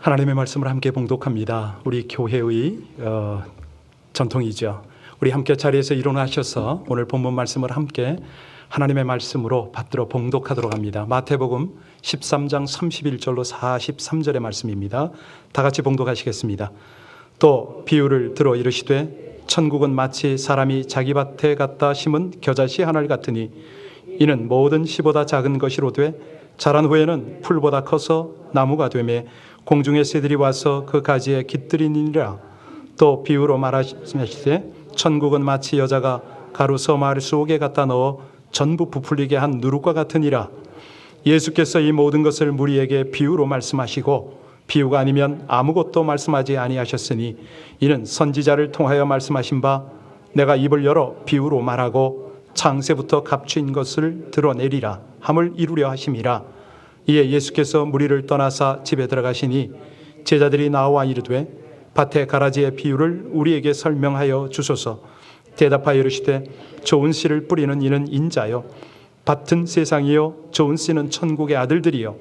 하나님의 말씀을 함께 봉독합니다. 우리 교회의 전통이죠. 우리 함께 자리에서 일어나셔서 오늘 본문 말씀을 함께 하나님의 말씀으로 받들어 봉독하도록 합니다. 마태복음 13장 31절로 43절의 말씀입니다. 다 같이 봉독하시겠습니다. 또 비유를 들어 이르시되 천국은 마치 사람이 자기 밭에 갖다 심은 겨자씨 한 알 같으니 이는 모든 씨보다 작은 것이로되 자란 후에는 풀보다 커서 나무가 되매 공중의 새들이 와서 그 가지에 깃들이니라. 또 비유로 말하시되 천국은 마치 여자가 가루 서말 속에 갖다 넣어 전부 부풀리게 한 누룩과 같으니라. 예수께서 이 모든 것을 무리에게 비유로 말씀하시고 비유가 아니면 아무것도 말씀하지 아니하셨으니 이는 선지자를 통하여 말씀하신 바 내가 입을 열어 비유로 말하고 창세부터 감추인 것을 드러내리라 함을 이루려 하심이라. 이에 예수께서 무리를 떠나사 집에 들어가시니 제자들이 나와 이르되 밭의 가라지의 비유를 우리에게 설명하여 주소서. 대답하여 이르시되 좋은 씨를 뿌리는 이는 인자요 밭은 세상이요 좋은 씨는 천국의 아들들이요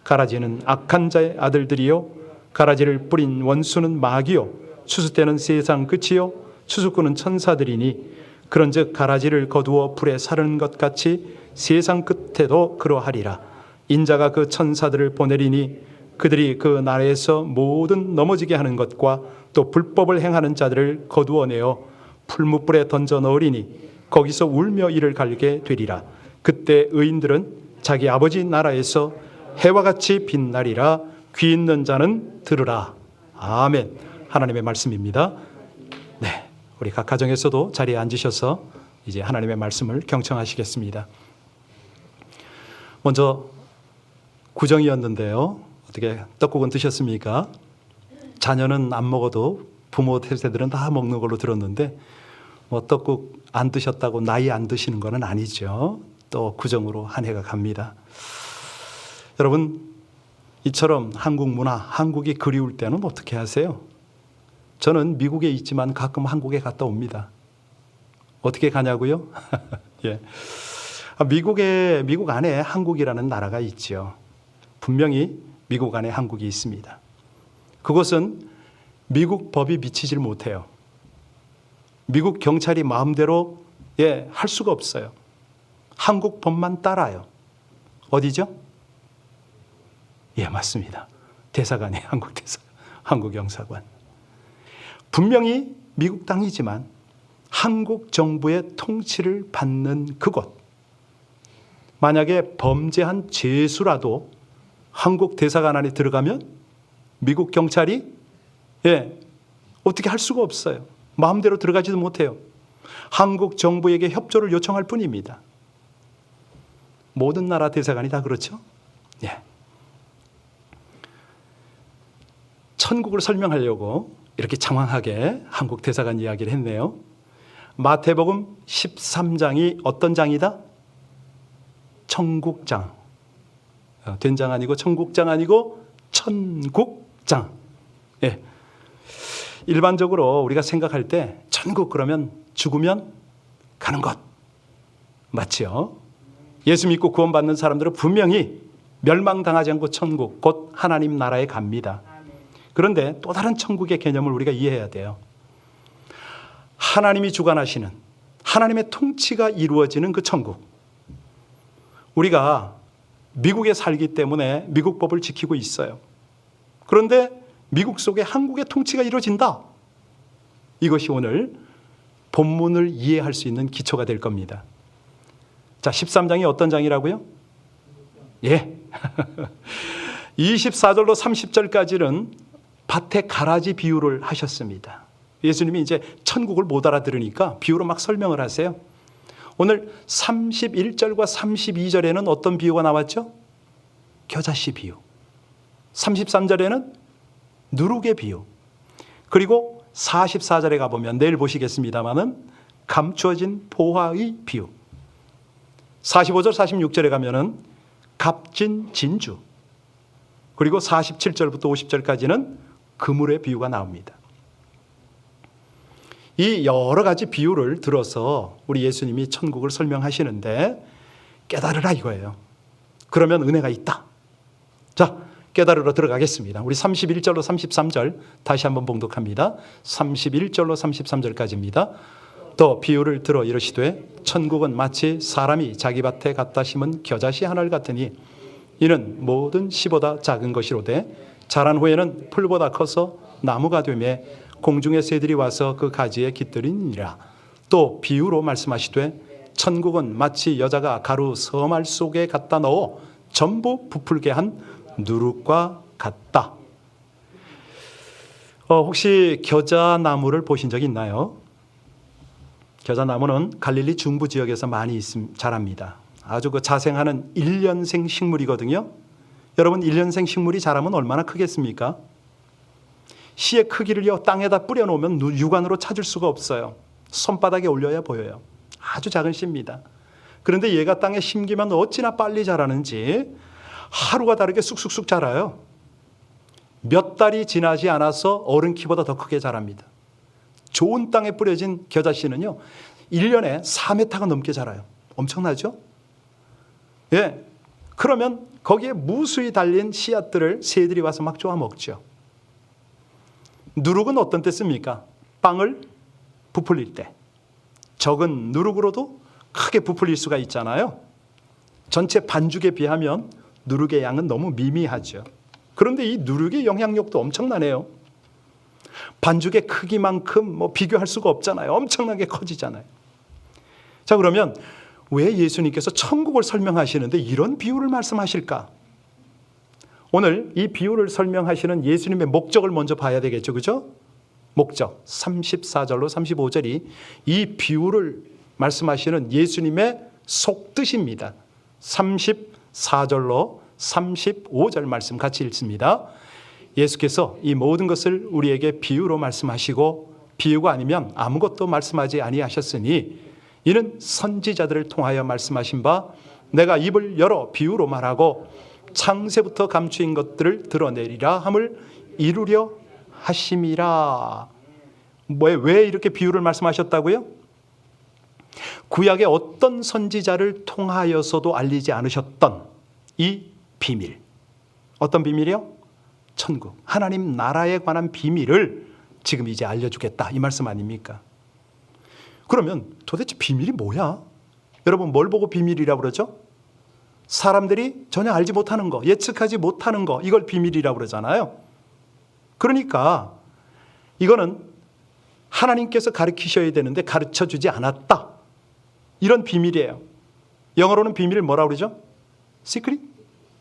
가라지는 악한 자의 아들들이요 가라지를 뿌린 원수는 마귀요 추수 때는 세상 끝이요 추수꾼은 천사들이니 그런즉 가라지를 거두어 불에 사르는 것 같이 세상 끝에도 그러하리라. 인자가 그 천사들을 보내리니 그들이 그 나라에서 모든 넘어지게 하는 것과 또 불법을 행하는 자들을 거두어내어 풀무불에 던져 넣으리니 거기서 울며 이를 갈게 되리라. 그때 의인들은 자기 아버지 나라에서 해와 같이 빛나리라. 귀 있는 자는 들으라. 아멘. 하나님의 말씀입니다. 네, 우리 각 가정에서도 자리에 앉으셔서 이제 하나님의 말씀을 경청하시겠습니다. 먼저 구정이었는데요. 어떻게 떡국은 드셨습니까? 자녀는 안 먹어도 부모 세대들은 다 먹는 걸로 들었는데 뭐 떡국 안 드셨다고 나이 안 드시는 건 아니죠. 또 구정으로 한 해가 갑니다. 여러분, 이처럼 한국 문화, 한국이 그리울 때는 어떻게 하세요? 저는 미국에 있지만 가끔 한국에 갔다 옵니다. 어떻게 가냐고요? 예. 미국 안에 한국이라는 나라가 있죠. 분명히 미국 안에 한국이 있습니다. 그것은 미국 법이 미치질 못해요. 미국 경찰이 마음대로 할 수가 없어요. 한국 법만 따라요. 어디죠? 예, 맞습니다. 대사관이에요. 한국 대사관, 한국 영사관. 분명히 미국 땅이지만 한국 정부의 통치를 받는 그곳. 만약에 범죄한 죄수라도 한국 대사관 안에 들어가면 미국 경찰이 어떻게 할 수가 없어요. 마음대로 들어가지도 못해요. 한국 정부에게 협조를 요청할 뿐입니다. 모든 나라 대사관이 다 그렇죠. 예. 천국을 설명하려고 이렇게 장황하게 한국 대사관 이야기를 했네요. 마태복음 13장이 어떤 장이다? 천국장. 된장 아니고 천국장 아니고 천국장. 예. 일반적으로 우리가 생각할 때 천국 그러면 죽으면 가는 것. 맞죠? 예수 믿고 구원받는 사람들은 분명히 멸망당하지 않고 천국, 곧 하나님 나라에 갑니다. 그런데 또 다른 천국의 개념을 우리가 이해해야 돼요. 하나님이 주관하시는 하나님의 통치가 이루어지는 그 천국. 우리가 미국에 살기 때문에 미국 법을 지키고 있어요. 그런데 미국 속에 한국의 통치가 이루어진다. 이것이 오늘 본문을 이해할 수 있는 기초가 될 겁니다. 자, 13장이 어떤 장이라고요? 예. 24절로 30절까지는 밭의 가라지 비유를 하셨습니다. 예수님이 이제 천국을 못 알아들으니까 비유로 막 설명을 하세요. 오늘 31절과 32절에는 어떤 비유가 나왔죠? 겨자씨 비유. 33절에는 누룩의 비유. 그리고 44절에 가보면 내일 보시겠습니다마는 감추어진 보화의 비유. 45절, 46절에 가면은 값진 진주. 그리고 47절부터 50절까지는 그물의 비유가 나옵니다. 이 여러 가지 비유를 들어서 우리 예수님이 천국을 설명하시는데 깨달으라 이거예요. 그러면 은혜가 있다. 자, 깨달으러 들어가겠습니다. 우리 31절로 33절 다시 한번 봉독합니다. 31절로 33절까지입니다. 또 비유를 들어 이르시되 천국은 마치 사람이 자기 밭에 갖다 심은 겨자씨 하나를 같으니 이는 모든 씨보다 작은 것이로되 자란 후에는 풀보다 커서 나무가 되매 공중의 새들이 와서 그 가지에 깃들이니라. 또 비유로 말씀하시되 천국은 마치 여자가 가루 서말 속에 갖다 넣어 전부 부풀게 한 누룩과 같다. 혹시 겨자나무를 보신 적 있나요? 겨자나무는 갈릴리 중부 지역에서 많이 자랍니다. 아주 그 자생하는 1년생 식물이거든요. 여러분 1년생 식물이 자라면 얼마나 크겠습니까? 씨의 크기를요 땅에다 뿌려놓으면 육안으로 찾을 수가 없어요. 손바닥에 올려야 보여요. 아주 작은 씨입니다. 그런데 얘가 땅에 심기면 어찌나 빨리 자라는지 하루가 다르게 쑥쑥쑥 자라요. 몇 달이 지나지 않아서 어른 키보다 더 크게 자랍니다. 좋은 땅에 뿌려진 겨자씨는요 1년에 4m가 넘게 자라요. 엄청나죠? 예. 그러면 거기에 무수히 달린 씨앗들을 새들이 와서 막 쪼아 먹죠. 누룩은 어떤 때 씁니까? 빵을 부풀릴 때. 적은 누룩으로도 크게 부풀릴 수가 있잖아요. 전체 반죽에 비하면 누룩의 양은 너무 미미하죠. 그런데 이 누룩의 영향력도 엄청나네요. 반죽의 크기만큼 비교할 수가 없잖아요. 엄청나게 커지잖아요. 자, 그러면 왜 예수님께서 천국을 설명하시는데 이런 비유를 말씀하실까? 오늘 이 비유를 설명하시는 예수님의 목적을 먼저 봐야 되겠죠. 그죠? 목적 34절로 35절이 이 비유를 말씀하시는 예수님의 속뜻입니다. 34절로 35절 말씀 같이 읽습니다. 예수께서 이 모든 것을 우리에게 비유로 말씀하시고 비유가 아니면 아무것도 말씀하지 아니하셨으니 이는 선지자들을 통하여 말씀하신 바 내가 입을 열어 비유로 말하고 창세부터 감추인 것들을 드러내리라 함을 이루려 하심이라. 왜 이렇게 비유를 말씀하셨다고요? 구약의 어떤 선지자를 통하여서도 알리지 않으셨던 이 비밀. 어떤 비밀이요? 천국, 하나님 나라에 관한 비밀을 지금 이제 알려주겠다 이 말씀 아닙니까? 그러면 도대체 비밀이 뭐야? 여러분 뭘 보고 비밀이라고 그러죠? 사람들이 전혀 알지 못하는 거, 예측하지 못하는 거, 이걸 비밀이라고 그러잖아요. 그러니까 이거는 하나님께서 가르치셔야 되는데 가르쳐주지 않았다. 이런 비밀이에요. 영어로는 비밀을 뭐라고 그러죠? 시크릿?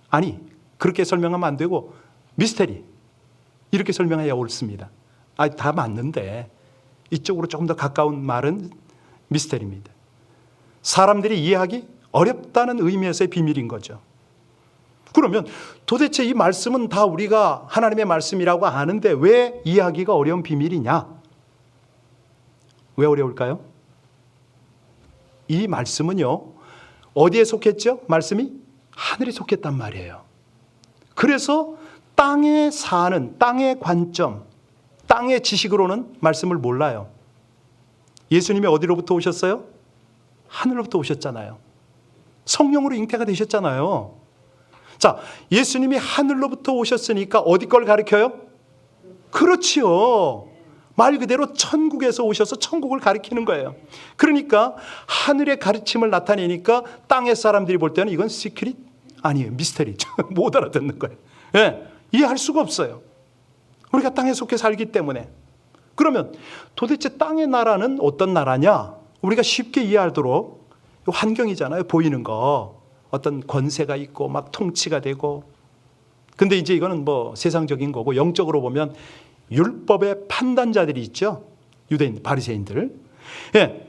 아니, 그렇게 설명하면 안 되고 미스테리. 이렇게 설명해야 옳습니다. 다 맞는데 이쪽으로 조금 더 가까운 말은 미스테리입니다. 사람들이 이해하기 어렵다는 의미에서의 비밀인 거죠. 그러면 도대체 이 말씀은 다 우리가 하나님의 말씀이라고 아는데 왜 이해하기가 어려운 비밀이냐? 왜 어려울까요? 이 말씀은요, 어디에 속했죠? 말씀이 하늘에 속했단 말이에요. 그래서 땅에 사는, 땅의 관점, 땅의 지식으로는 말씀을 몰라요. 예수님이 어디로부터 오셨어요? 하늘로부터 오셨잖아요. 성령으로 잉태가 되셨잖아요. 자, 예수님이 하늘로부터 오셨으니까 어디 걸 가르쳐요? 그렇지요. 말 그대로 천국에서 오셔서 천국을 가르치는 거예요. 그러니까 하늘의 가르침을 나타내니까 땅의 사람들이 볼 때는 이건 시크릿? 아니에요. 미스테리죠. 못 알아듣는 거예요. 예, 이해할 수가 없어요. 우리가 땅에 속해 살기 때문에. 그러면 도대체 땅의 나라는 어떤 나라냐? 우리가 쉽게 이해하도록 환경이잖아요. 보이는 거. 어떤 권세가 있고 막 통치가 되고. 근데 이제 이거는 세상적인 거고 영적으로 보면 율법의 판단자들이 있죠. 유대인, 바리새인들. 예,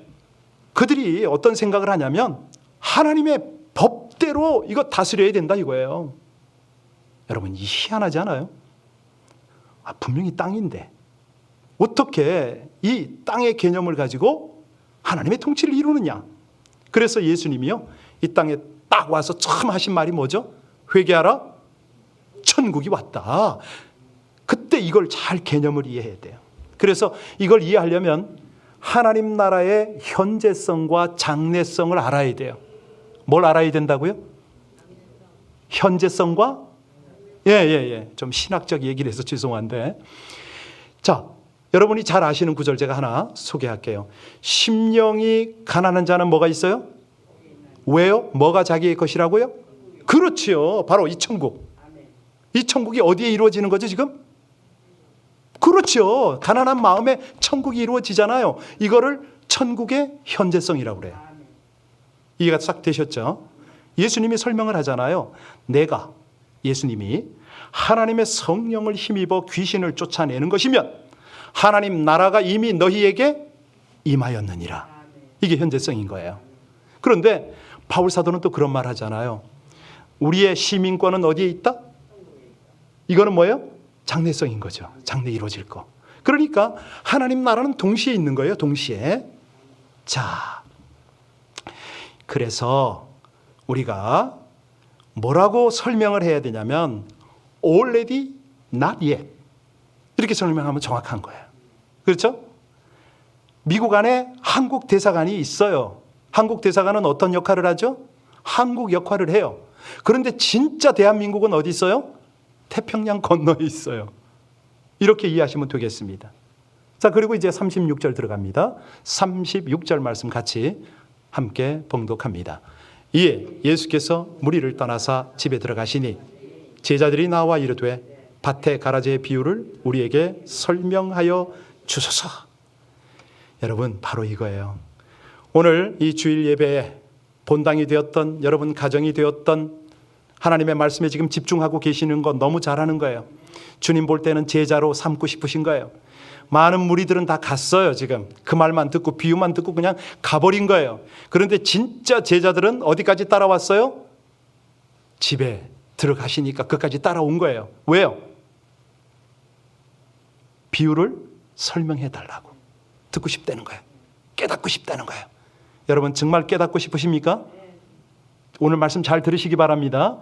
그들이 어떤 생각을 하냐면 하나님의 법대로 이거 다스려야 된다 이거예요. 여러분, 이 희한하지 않아요? 분명히 땅인데 어떻게 이 땅의 개념을 가지고 하나님의 통치를 이루느냐? 그래서 예수님이요, 이 땅에 딱 와서 처음 하신 말이 뭐죠? 회개하라, 천국이 왔다. 그때 이걸 잘 개념을 이해해야 돼요. 그래서 이걸 이해하려면 하나님 나라의 현재성과 장래성을 알아야 돼요. 뭘 알아야 된다고요? 현재성과 좀 신학적 얘기를 해서 죄송한데. 자, 여러분이 잘 아시는 구절 제가 하나 소개할게요. 심령이 가난한 자는 뭐가 있어요? 왜요? 뭐가 자기의 것이라고요? 그렇지요. 바로 이 천국. 이 천국이 어디에 이루어지는 거죠, 지금? 그렇죠. 가난한 마음에 천국이 이루어지잖아요. 이거를 천국의 현재성이라고 그래요. 이해가 싹 되셨죠? 예수님이 설명을 하잖아요. 내가, 예수님이 하나님의 성령을 힘입어 귀신을 쫓아내는 것이면 하나님 나라가 이미 너희에게 임하였느니라. 이게 현재성인 거예요. 그런데 바울 사도는 또 그런 말 하잖아요. 우리의 시민권은 어디에 있다? 이거는 뭐예요? 장래성인 거죠. 장래 이루어질 거. 그러니까 하나님 나라는 동시에 있는 거예요. 동시에. 자, 그래서 우리가 뭐라고 설명을 해야 되냐면 already, not yet. 이렇게 설명하면 정확한 거예요. 그렇죠? 미국 안에 한국 대사관이 있어요. 한국 대사관은 어떤 역할을 하죠? 한국 역할을 해요. 그런데 진짜 대한민국은 어디 있어요? 태평양 건너에 있어요. 이렇게 이해하시면 되겠습니다. 자, 그리고 이제 36절 들어갑니다. 36절 말씀 같이 함께 봉독합니다. 이에 예수께서 무리를 떠나사 집에 들어가시니 제자들이 나와 이르되 밭의 가라지의 비유를 우리에게 설명하여 주소서. 여러분, 바로 이거예요. 오늘 이 주일 예배에 본당이 되었던 여러분 가정이 되었던 하나님의 말씀에 지금 집중하고 계시는 거 너무 잘하는 거예요. 주님 볼 때는 제자로 삼고 싶으신 거예요. 많은 무리들은 다 갔어요. 지금 그 말만 듣고 비유만 듣고 그냥 가버린 거예요. 그런데 진짜 제자들은 어디까지 따라왔어요? 집에 들어가시니까 끝까지 따라온 거예요. 왜요? 비유를 설명해 달라고. 듣고 싶다는 거예요. 깨닫고 싶다는 거예요. 여러분 정말 깨닫고 싶으십니까? 오늘 말씀 잘 들으시기 바랍니다.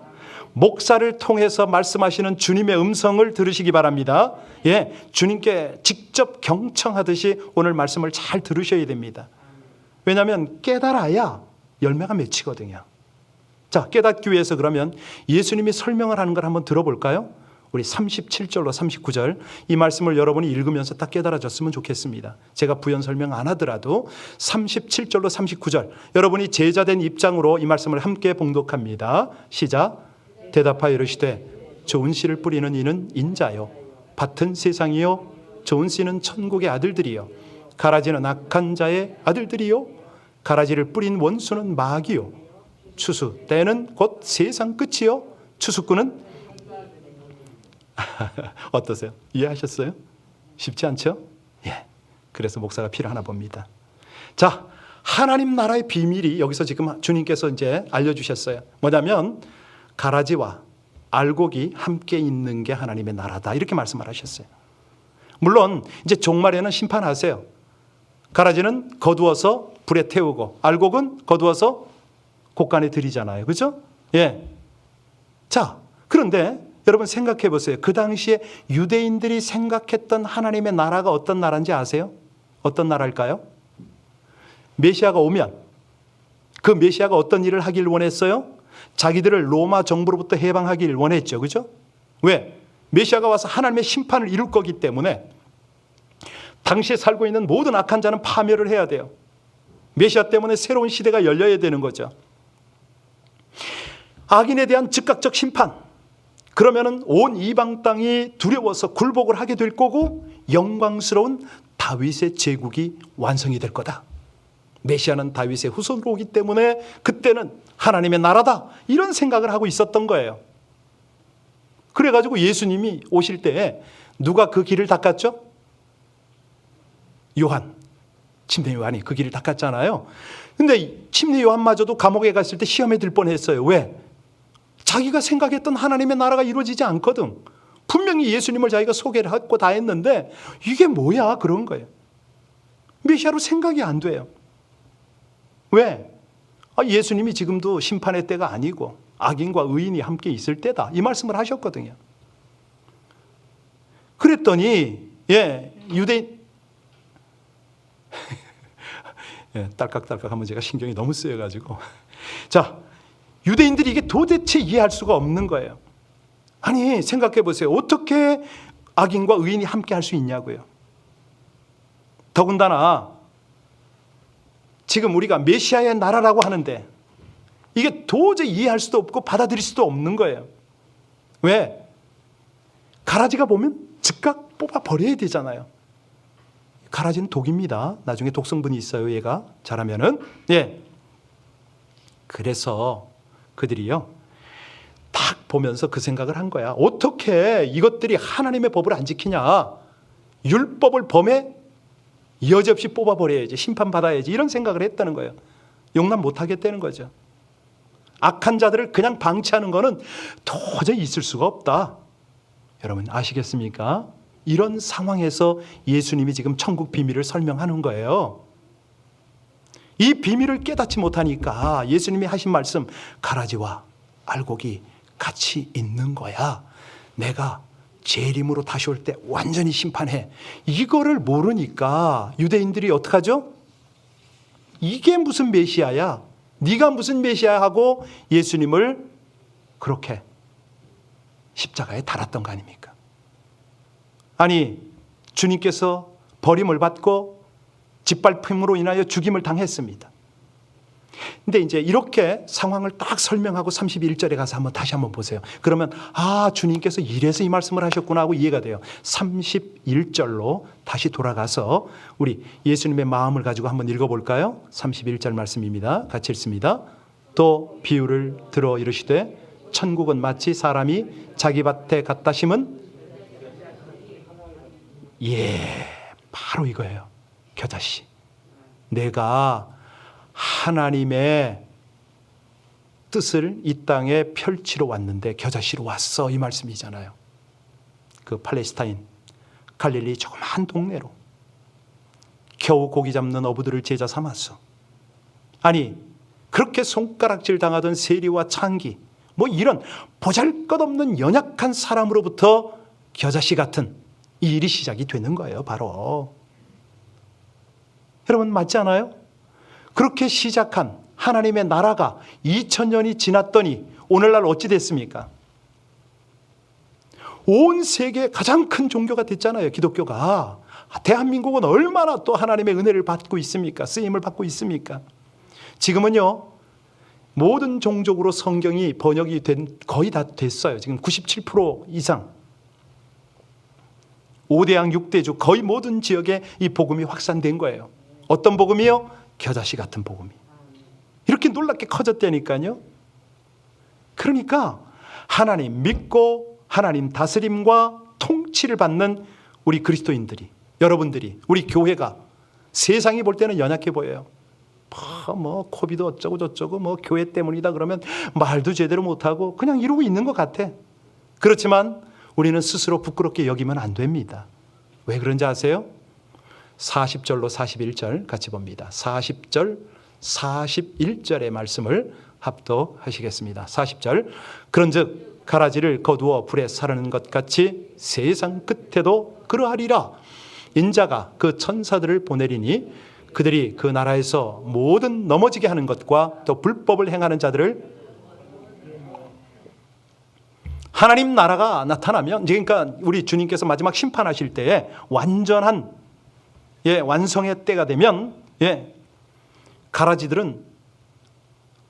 목사를 통해서 말씀하시는 주님의 음성을 들으시기 바랍니다. 예, 주님께 직접 경청하듯이 오늘 말씀을 잘 들으셔야 됩니다. 왜냐하면 깨달아야 열매가 맺히거든요. 자, 깨닫기 위해서 그러면 예수님이 설명을 하는 걸 한번 들어볼까요? 우리 37절로 39절 이 말씀을 여러분이 읽으면서 딱 깨달아졌으면 좋겠습니다. 제가 부연 설명 안 하더라도 37절로 39절 여러분이 제자된 입장으로 이 말씀을 함께 봉독합니다. 시작. 대답하여 이르시되 좋은 씨를 뿌리는 이는 인자요 밭은 세상이요 좋은 씨는 천국의 아들들이요 가라지는 악한 자의 아들들이요 가라지를 뿌린 원수는 마귀요 추수 때는 곧 세상 끝이요 추수꾼은 어떠세요? 이해하셨어요? 쉽지 않죠? 예. 그래서 목사가 필요하나 봅니다. 자, 하나님 나라의 비밀이 여기서 지금 주님께서 이제 알려주셨어요. 뭐냐면 가라지와 알곡이 함께 있는 게 하나님의 나라다. 이렇게 말씀을 하셨어요. 물론 이제 종말에는 심판하세요. 가라지는 거두어서 불에 태우고 알곡은 거두어서 곡간에 들이잖아요. 그렇죠? 예. 자, 그런데 여러분 생각해 보세요. 그 당시에 유대인들이 생각했던 하나님의 나라가 어떤 나라인지 아세요? 어떤 나라일까요? 메시아가 오면 그 메시아가 어떤 일을 하길 원했어요? 자기들을 로마 정부로부터 해방하길 원했죠. 그죠? 왜? 메시아가 와서 하나님의 심판을 이룰 거기 때문에 당시에 살고 있는 모든 악한 자는 파멸을 해야 돼요. 메시아 때문에 새로운 시대가 열려야 되는 거죠. 악인에 대한 즉각적 심판. 그러면은 온 이방 땅이 두려워서 굴복을 하게 될 거고 영광스러운 다윗의 제국이 완성이 될 거다. 메시아는 다윗의 후손으로 오기 때문에 그때는 하나님의 나라다. 이런 생각을 하고 있었던 거예요. 그래가지고 예수님이 오실 때 누가 그 길을 닦았죠? 요한. 침례 요한이 그 길을 닦았잖아요. 근데 침례 요한마저도 감옥에 갔을 때 시험에 들 뻔했어요. 왜? 자기가 생각했던 하나님의 나라가 이루어지지 않거든. 분명히 예수님을 자기가 소개를 하고 다 했는데 이게 뭐야? 그런 거예요. 메시아로 생각이 안 돼요. 왜? 예수님이 지금도 심판의 때가 아니고 악인과 의인이 함께 있을 때다. 이 말씀을 하셨거든요. 그랬더니 유대인 딸깍딸깍 하면 제가 신경이 너무 쓰여가지고 자, 유대인들이 이게 도대체 이해할 수가 없는 거예요. 아니 생각해 보세요. 어떻게 악인과 의인이 함께 할 수 있냐고요. 더군다나 지금 우리가 메시아의 나라라고 하는데 이게 도저히 이해할 수도 없고 받아들일 수도 없는 거예요. 왜? 가라지가 보면 즉각 뽑아 버려야 되잖아요. 가라지는 독입니다. 나중에 독성분이 있어요. 얘가 자라면은. 예. 그래서 그들이요 딱 보면서 그 생각을 한 거야. 어떻게 이것들이 하나님의 법을 안 지키냐? 율법을 범해 여지없이 뽑아버려야지, 심판받아야지, 이런 생각을 했다는 거예요. 용납 못하겠다는 거죠. 악한 자들을 그냥 방치하는 거는 도저히 있을 수가 없다. 여러분 아시겠습니까? 이런 상황에서 예수님이 지금 천국 비밀을 설명하는 거예요. 이 비밀을 깨닫지 못하니까 예수님이 하신 말씀, 가라지와 알곡이 같이 있는 거야. 내가 재림으로 다시 올 때 완전히 심판해. 이거를 모르니까 유대인들이 어떡하죠? 이게 무슨 메시아야? 네가 무슨 메시아야 하고 예수님을 그렇게 십자가에 달았던 거 아닙니까? 아니 주님께서 버림을 받고 짓밟힘으로 인하여 죽임을 당했습니다. 근데 이제 이렇게 상황을 딱 설명하고 31절에 가서 다시 한번 보세요. 그러면 주님께서 이래서 이 말씀을 하셨구나 하고 이해가 돼요. 31절로 다시 돌아가서 우리 예수님의 마음을 가지고 한번 읽어볼까요? 31절 말씀입니다. 같이 읽습니다. 또 비유를 들어 이르시되 천국은 마치 사람이 자기 밭에 갖다 심은 바로 이거예요. 겨자씨. 내가 하나님의 뜻을 이 땅에 펼치러 왔는데 겨자씨로 왔어, 이 말씀이잖아요. 그 팔레스타인 갈릴리 조그만 동네로 겨우 고기 잡는 어부들을 제자 삼았어. 아니 그렇게 손가락질 당하던 세리와 창기 이런 보잘것없는 연약한 사람으로부터 겨자씨 같은 이 일이 시작이 되는 거예요. 바로 여러분 맞지 않아요? 그렇게 시작한 하나님의 나라가 2000년이 지났더니 오늘날 어찌 됐습니까? 온 세계의 가장 큰 종교가 됐잖아요. 기독교가. 대한민국은 얼마나 또 하나님의 은혜를 받고 있습니까? 쓰임을 받고 있습니까? 지금은요 모든 종족으로 성경이 번역이 거의 다 됐어요. 지금 97% 이상 5대양 6대주 거의 모든 지역에 이 복음이 확산된 거예요. 어떤 복음이요? 겨자씨 같은 복음이 이렇게 놀랍게 커졌다니까요. 그러니까 하나님 믿고 하나님 다스림과 통치를 받는 우리 그리스도인들이, 여러분들이, 우리 교회가 세상이 볼 때는 연약해 보여요. 코비드 어쩌고 저쩌고 교회 때문이다 그러면 말도 제대로 못하고 그냥 이러고 있는 것 같아. 그렇지만 우리는 스스로 부끄럽게 여기면 안 됩니다. 왜 그런지 아세요? 40절로 41절 같이 봅니다. 40절, 41절의 말씀을 합독하시겠습니다. 40절. 그런즉 가라지를 거두어 불에 사르는 것 같이 세상 끝에도 그러하리라. 인자가 그 천사들을 보내리니 그들이 그 나라에서 모든 넘어지게 하는 것과 또 불법을 행하는 자들을 하나님 나라가 나타나면, 그러니까 우리 주님께서 마지막 심판하실 때에 완전한 완성의 때가 되면 가라지들은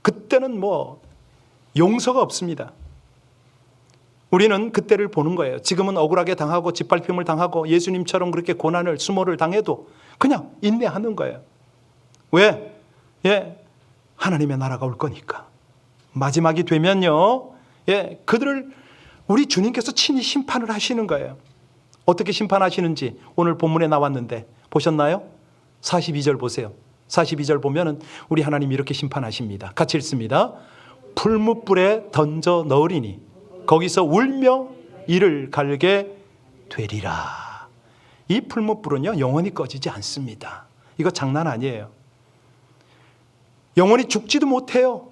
그때는 용서가 없습니다. 우리는 그때를 보는 거예요. 지금은 억울하게 당하고 짓밟힘을 당하고 예수님처럼 그렇게 고난을 수모를 당해도 그냥 인내하는 거예요. 왜? 하나님의 나라가 올 거니까. 마지막이 되면요 그들을 우리 주님께서 친히 심판을 하시는 거예요. 어떻게 심판하시는지 오늘 본문에 나왔는데 보셨나요? 42절 보세요. 42절 보면은 우리 하나님 이렇게 심판하십니다. 같이 읽습니다. 풀무불에 던져 넣으리니 거기서 울며 이를 갈게 되리라. 이 풀무불은요 영원히 꺼지지 않습니다. 이거 장난 아니에요. 영원히 죽지도 못해요.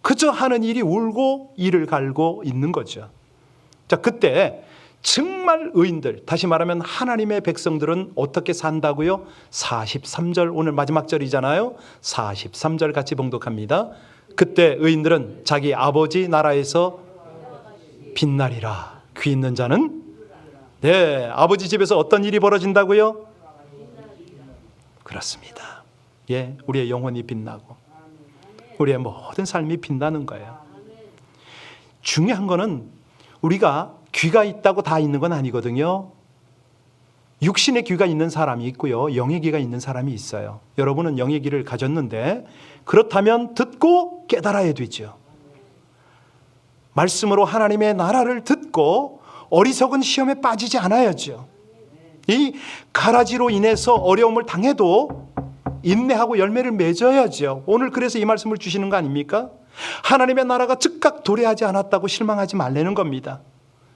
그저 하는 일이 울고 이를 갈고 있는 거죠. 자, 그때 정말 의인들, 다시 말하면 하나님의 백성들은 어떻게 산다고요? 43절, 오늘 마지막 절이잖아요. 43절 같이 봉독합니다. 그때 의인들은 자기 아버지 나라에서 빛나리라. 귀 있는 자는 네, 아버지 집에서 어떤 일이 벌어진다고요? 그렇습니다. 예, 우리의 영혼이 빛나고 우리의 모든 삶이 빛나는 거예요. 중요한 거는 우리가 귀가 있다고 다 있는 건 아니거든요. 육신의 귀가 있는 사람이 있고요, 영의 귀가 있는 사람이 있어요. 여러분은 영의 귀를 가졌는데 그렇다면 듣고 깨달아야 되죠. 말씀으로 하나님의 나라를 듣고 어리석은 시험에 빠지지 않아야죠. 이 가라지로 인해서 어려움을 당해도 인내하고 열매를 맺어야죠. 오늘 그래서 이 말씀을 주시는 거 아닙니까? 하나님의 나라가 즉각 도래하지 않았다고 실망하지 말라는 겁니다.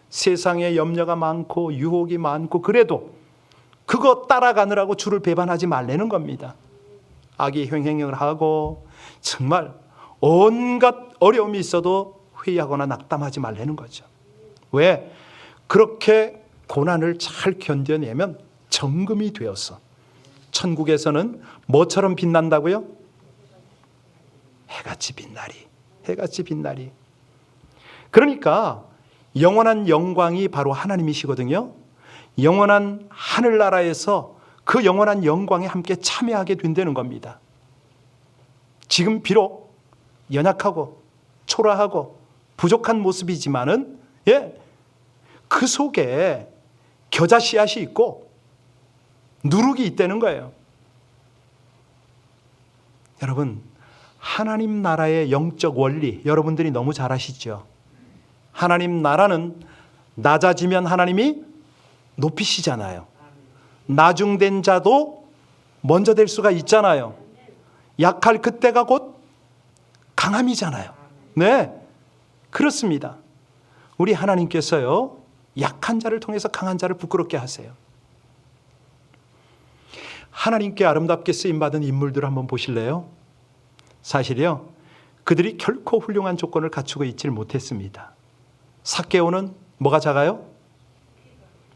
세상에 염려가 많고 유혹이 많고 그래도 그거 따라가느라고 주를 배반하지 말라는 겁니다. 악의 행행을 하고 정말 온갖 어려움이 있어도 회의하거나 낙담하지 말라는 거죠. 왜? 그렇게 고난을 잘 견뎌내면 정금이 되어서 천국에서는 뭐처럼 빛난다고요? 해같이 빛나리. 해같이 빛나리. 그러니까 영원한 영광이 바로 하나님이시거든요. 영원한 하늘나라에서 그 영원한 영광에 함께 참여하게 된다는 겁니다. 지금 비록 연약하고 초라하고 부족한 모습이지만은 그 속에 겨자 씨앗이 있고 누룩이 있다는 거예요. 여러분, 하나님 나라의 영적 원리 여러분들이 너무 잘 아시죠? 하나님 나라는 낮아지면 하나님이 높이시잖아요. 나중된 자도 먼저 될 수가 있잖아요. 약할 그때가 곧 강함이잖아요. 네, 그렇습니다. 우리 하나님께서요, 약한 자를 통해서 강한 자를 부끄럽게 하세요. 하나님께 아름답게 쓰임받은 인물들을 한번 보실래요? 사실이요, 그들이 결코 훌륭한 조건을 갖추고 있질 못했습니다. 삭개오는 뭐가 작아요?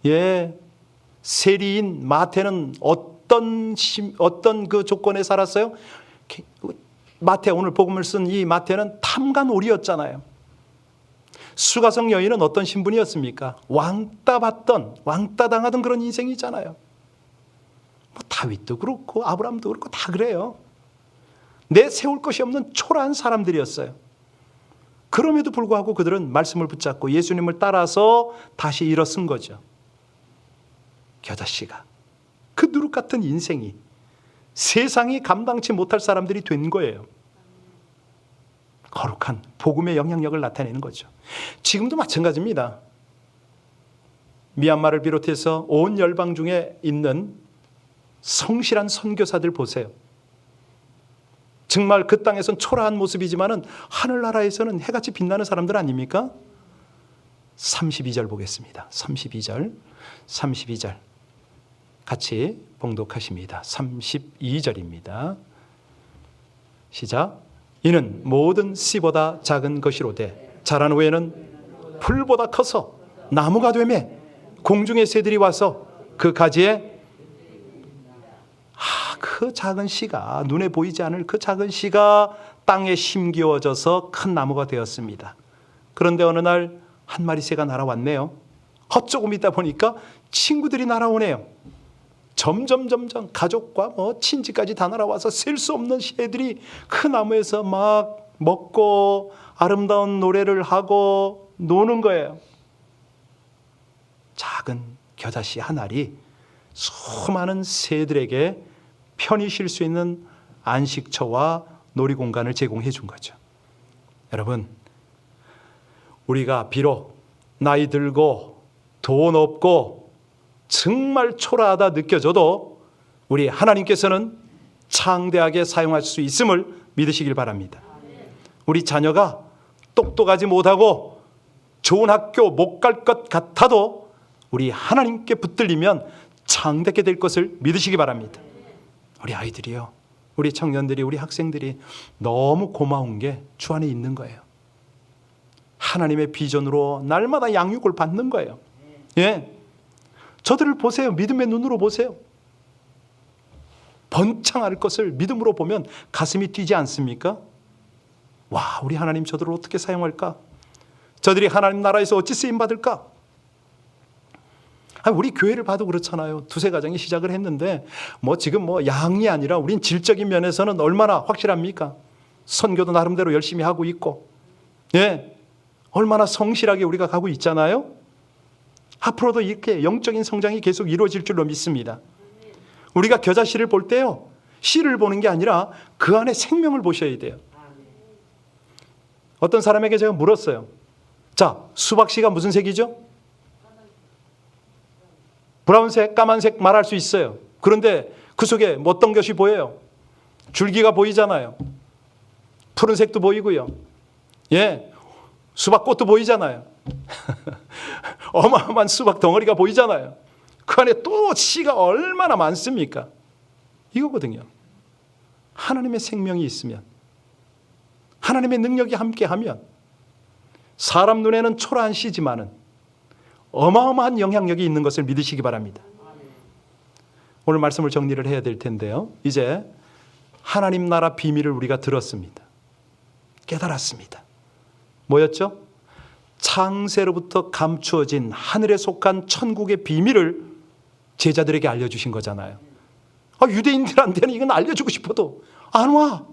예, 세리인 마태는 어떤 그 조건에 살았어요? 마태, 오늘 복음을 쓴 이 마태는 탐관오리였잖아요. 수가성 여인은 어떤 신분이었습니까? 왕따 받던, 왕따 당하던 그런 인생이잖아요. 뭐 다윗도 그렇고 아브라함도 그렇고 다 그래요. 내세울 것이 없는 초라한 사람들이었어요. 그럼에도 불구하고 그들은 말씀을 붙잡고 예수님을 따라서 다시 일어선 거죠. 겨자씨가 그 누룩 같은 인생이 세상이 감당치 못할 사람들이 된 거예요. 거룩한 복음의 영향력을 나타내는 거죠. 지금도 마찬가지입니다. 미얀마를 비롯해서 온 열방 중에 있는 성실한 선교사들 보세요. 정말 그 땅에선 초라한 모습이지만은 하늘나라에서는 해같이 빛나는 사람들 아닙니까? 32절 보겠습니다. 32절 같이 봉독하십니다. 32절입니다. 시작. 이는 모든 씨보다 작은 것이로되 자란 후에는 풀보다 커서 나무가 되매 공중의 새들이 와서 그 가지에 그 작은 씨가, 눈에 보이지 않을 그 작은 씨가 땅에 심기워져서 큰 나무가 되었습니다. 그런데 어느 날 한 마리 새가 날아왔네요. 조금 있다 보니까 친구들이 날아오네요. 점점 가족과 친지까지 다 날아와서 셀 수 없는 새들이 그 나무에서 막 먹고 아름다운 노래를 하고 노는 거예요. 작은 겨자씨 한 알이 수많은 새들에게 편히 쉴 수 있는 안식처와 놀이공간을 제공해 준 거죠. 여러분, 우리가 비록 나이 들고 돈 없고 정말 초라하다 느껴져도 우리 하나님께서는 창대하게 사용할 수 있음을 믿으시길 바랍니다. 우리 자녀가 똑똑하지 못하고 좋은 학교 못 갈 것 같아도 우리 하나님께 붙들리면 창대하게 될 것을 믿으시기 바랍니다. 우리 아이들이요, 우리 청년들이, 우리 학생들이 너무 고마운 게 주 안에 있는 거예요. 하나님의 비전으로 날마다 양육을 받는 거예요. 예, 저들을 보세요. 믿음의 눈으로 보세요. 번창할 것을 믿음으로 보면 가슴이 뛰지 않습니까? 와, 우리 하나님 저들을 어떻게 사용할까? 저들이 하나님 나라에서 어찌 쓰임 받을까? 우리 교회를 봐도 그렇잖아요. 두세 가정이 시작을 했는데 지금 양이 아니라 우린 질적인 면에서는 얼마나 확실합니까? 선교도 나름대로 열심히 하고 있고, 얼마나 성실하게 우리가 가고 있잖아요. 앞으로도 이렇게 영적인 성장이 계속 이루어질 줄로 믿습니다. 우리가 겨자씨를 볼 때요, 씨를 보는 게 아니라 그 안에 생명을 보셔야 돼요. 어떤 사람에게 제가 물었어요. 자, 수박씨가 무슨 색이죠? 브라운색, 까만색 말할 수 있어요. 그런데 그 속에 어떤 것이 보여요? 줄기가 보이잖아요. 푸른색도 보이고요. 수박꽃도 보이잖아요. 어마어마한 수박 덩어리가 보이잖아요. 그 안에 또 씨가 얼마나 많습니까? 이거거든요. 하나님의 생명이 있으면, 하나님의 능력이 함께하면 사람 눈에는 초라한 씨지만은 어마어마한 영향력이 있는 것을 믿으시기 바랍니다. 오늘 말씀을 정리를 해야 될 텐데요, 이제 하나님 나라 비밀을 우리가 들었습니다. 깨달았습니다. 뭐였죠? 창세로부터 감추어진 하늘에 속한 천국의 비밀을 제자들에게 알려주신 거잖아요. 유대인들한테는 이건 알려주고 싶어도 안 와.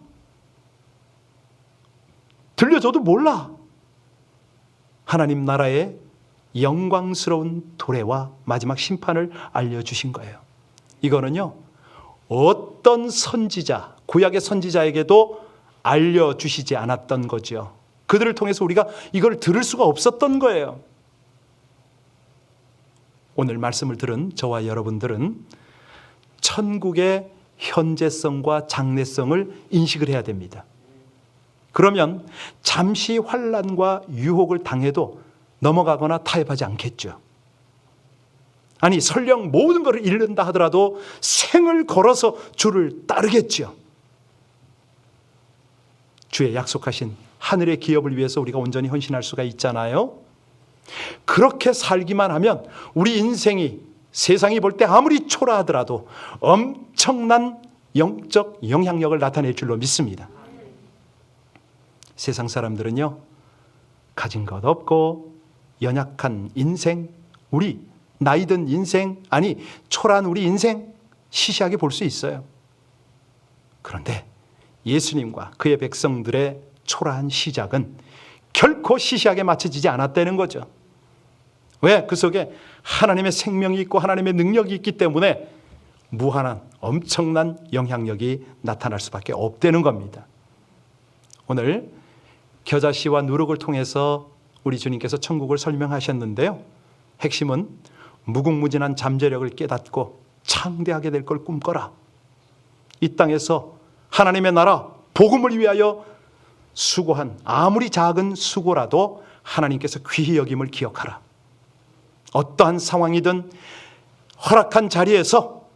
들려줘도 몰라. 하나님 나라의 영광스러운 도래와 마지막 심판을 알려주신 거예요. 이거는요, 어떤 선지자, 구약의 선지자에게도 알려주시지 않았던 거죠. 그들을 통해서 우리가 이걸 들을 수가 없었던 거예요. 오늘 말씀을 들은 저와 여러분들은 천국의 현재성과 장래성을 인식을 해야 됩니다. 그러면 잠시 환난과 유혹을 당해도 넘어가거나 타협하지 않겠죠. 아니, 설령 모든 것을 잃는다 하더라도 생을 걸어서 주를 따르겠죠. 주의 약속하신 하늘의 기업을 위해서 우리가 온전히 헌신할 수가 있잖아요. 그렇게 살기만 하면 우리 인생이 세상이 볼 때 아무리 초라하더라도 엄청난 영적 영향력을 나타낼 줄로 믿습니다. 세상 사람들은요, 가진 것 없고 연약한 인생, 우리 나이든 인생, 아니 초라한 우리 인생 시시하게 볼 수 있어요. 그런데 예수님과 그의 백성들의 초라한 시작은 결코 시시하게 맞춰지지 않았다는 거죠. 왜? 그 속에 하나님의 생명이 있고 하나님의 능력이 있기 때문에 무한한 엄청난 영향력이 나타날 수밖에 없다는 겁니다. 오늘 겨자씨와 누룩을 통해서 우리 주님께서 천국을 설명하셨는데요, 핵심은 무궁무진한 잠재력을 깨닫고 창대하게 될 걸 꿈꿔라. 이 땅에서 하나님의 나라 복음을 위하여 수고한 아무리 작은 수고라도 하나님께서 귀히 여김을 기억하라. 어떠한 상황이든 허락한 자리에서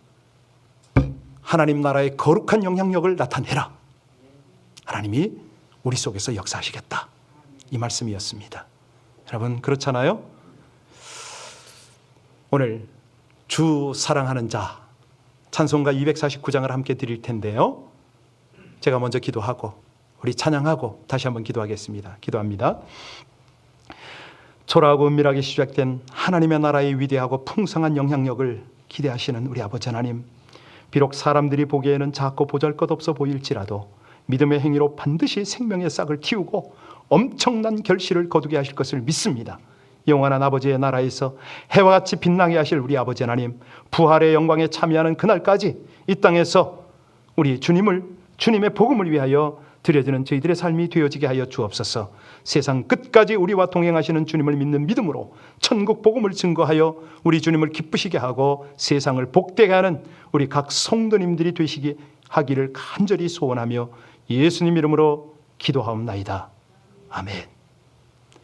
하나님 나라의 거룩한 영향력을 나타내라. 하나님이 우리 속에서 역사하시겠다. 이 말씀이었습니다. 여러분, 그렇잖아요? 오늘 주 사랑하는 자 찬송가 249장을 함께 드릴 텐데요, 제가 먼저 기도하고 우리 찬양하고 다시 한번 기도하겠습니다. 기도합니다. 초라하고 은밀하게 시작된 하나님의 나라의 위대하고 풍성한 영향력을 기대하시는 우리 아버지 하나님, 비록 사람들이 보기에는 작고 보잘것없어 보일지라도 믿음의 행위로 반드시 생명의 싹을 틔우고 엄청난 결실을 거두게 하실 것을 믿습니다. 영원한 아버지의 나라에서 해와 같이 빛나게 하실 우리 아버지 하나님, 부활의 영광에 참여하는 그날까지 이 땅에서 우리 주님의 복음을 위하여 드려지는 저희들의 삶이 되어지게 하여 주옵소서. 세상 끝까지 우리와 동행하시는 주님을 믿는 믿음으로 천국 복음을 증거하여 우리 주님을 기쁘시게 하고 세상을 복되게 하는 우리 각 성도님들이 되시게 하기를 간절히 소원하며 예수님 이름으로 기도하옵나이다. 아멘.